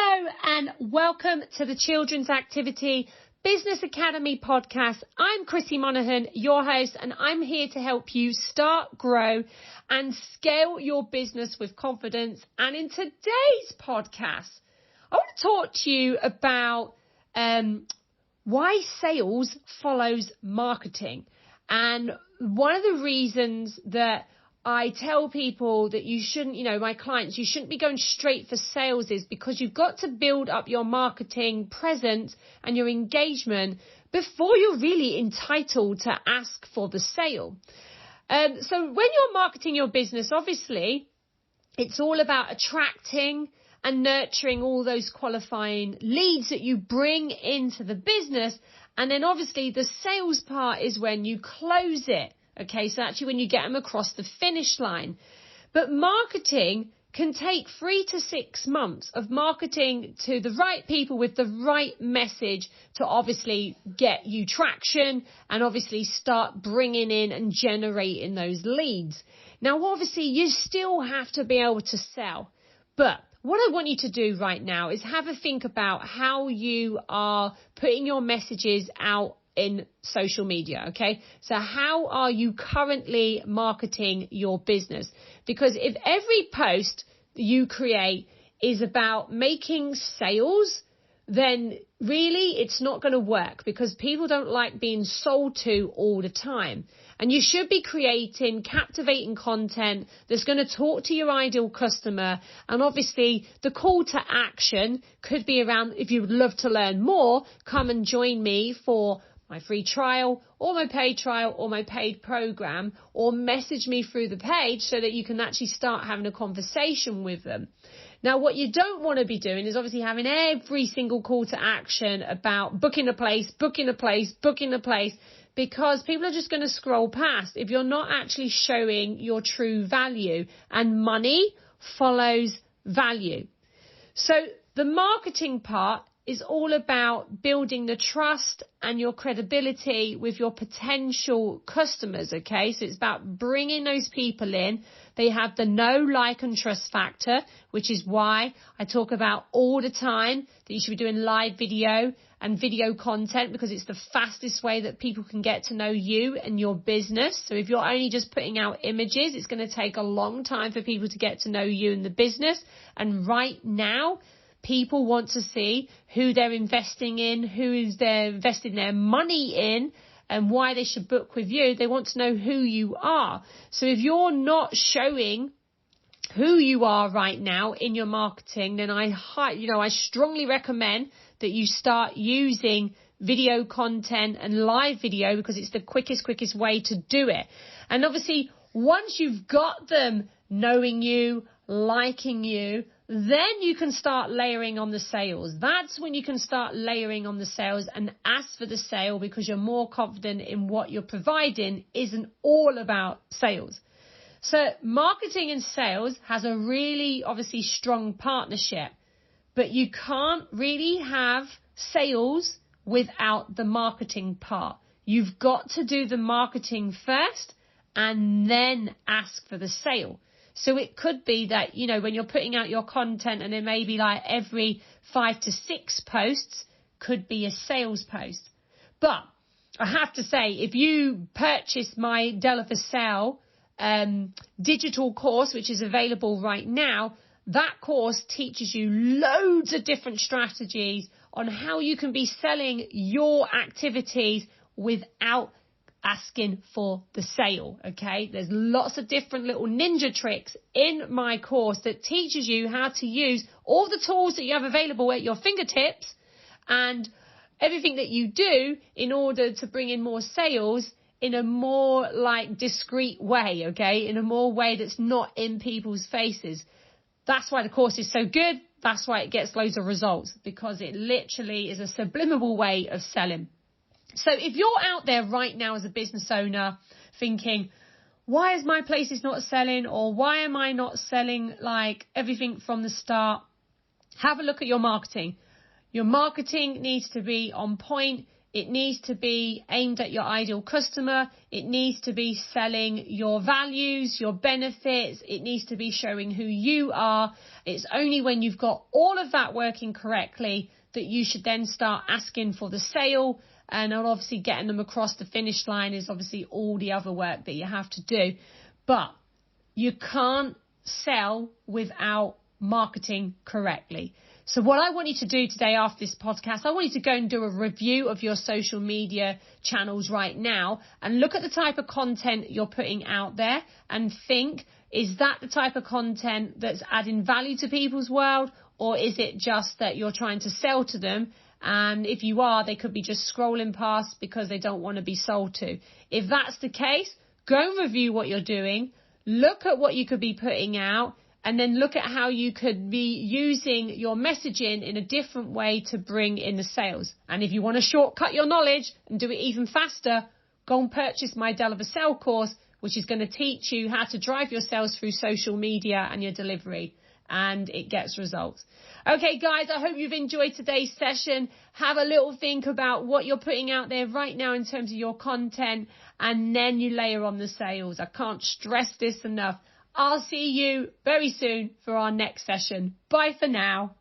Hello and welcome to the Children's Activity Business Academy podcast. I'm Chrissy Monaghan, your host, and I'm here to help you start, grow and scale your business with confidence. And in today's podcast, I want to talk to you about why sales follows marketing. And one of the reasons that I tell people that you shouldn't, my clients, you shouldn't be going straight for sales is because you've got to build up your marketing presence and your engagement before you're really entitled to ask for the sale. So when you're marketing your business, obviously, it's all about attracting and nurturing all those qualifying leads that you bring into the business. And then obviously the sales part is when you close it. Okay, so actually when you get them across the finish line. But marketing can take 3 to 6 months of marketing to the right people with the right message to obviously get you traction and obviously start bringing in and generating those leads. Now, obviously, you still have to be able to sell. But what I want you to do right now is have a think about how you are putting your messages out in social media, okay? So how are you currently marketing your business? Because if every post you create is about making sales, then really it's not going to work because people don't like being sold to all the time. And you should be creating captivating content that's going to talk to your ideal customer. And obviously the call to action could be around, if you would love to learn more, come and join me for my free trial or my paid trial or my paid program, or message me through the page so that you can actually start having a conversation with them. Now, what you don't want to be doing is obviously having every single call to action about booking a place, because people are just going to scroll past if you're not actually showing your true value, and money follows value. So the marketing part is all about building the trust and your credibility with your potential customers, okay? So it's about bringing those people in. They have the know, like and trust factor, which is why I talk about all the time that you should be doing live video and video content, because it's the fastest way that people can get to know you and your business. So if you're only just putting out images, it's going to take a long time for people to get to know you and the business. And right now, people want to see who they're investing in, who they're investing their money in, and why they should book with you. They want to know who you are. So if you're not showing who you are right now in your marketing, then I strongly recommend that you start using video content and live video, because it's the quickest way to do it. And obviously, once you've got them knowing you, liking you, then you can start layering on the sales. That's when you can start layering on the sales and ask for the sale, because you're more confident in what you're providing isn't all about sales. So marketing and sales has a really obviously strong partnership, but you can't really have sales without the marketing part. You've got to do the marketing first and then ask for the sale. So it could be that, when you're putting out your content, and then maybe like every 5 to 6 posts could be a sales post. But I have to say, if you purchase my Deliver Sale digital course, which is available right now, that course teaches you loads of different strategies on how you can be selling your activities without asking for the sale, okay? There's lots of different little ninja tricks in my course that teaches you how to use all the tools that you have available at your fingertips and everything that you do in order to bring in more sales in a more discreet way, okay? In a more way that's not in people's faces. That's why the course is so good. That's why it gets loads of results, because it literally is a subliminal way of selling. So if you're out there right now as a business owner thinking, why is my places not selling, or why am I not selling everything from the start? Have a look at your marketing. Your marketing needs to be on point. It needs to be aimed at your ideal customer. It needs to be selling your values, your benefits. It needs to be showing who you are. It's only when you've got all of that working correctly that you should then start asking for the sale. And obviously getting them across the finish line is obviously all the other work that you have to do. But you can't sell without marketing correctly. So what I want you to do today after this podcast, I want you to go and do a review of your social media channels right now and look at the type of content you're putting out there and think, is that the type of content that's adding value to people's world, or is it just that you're trying to sell to them? And if you are, they could be just scrolling past because they don't want to be sold to. If that's the case, go and review what you're doing. Look at what you could be putting out, and then look at how you could be using your messaging in a different way to bring in the sales. And if you want to shortcut your knowledge and do it even faster, go and purchase my Deliver Sell course, which is going to teach you how to drive your sales through social media and your delivery. And it gets results. Okay, guys, I hope you've enjoyed today's session. Have a little think about what you're putting out there right now in terms of your content, and then you layer on the sales. I can't stress this enough. I'll see you very soon for our next session. Bye for now.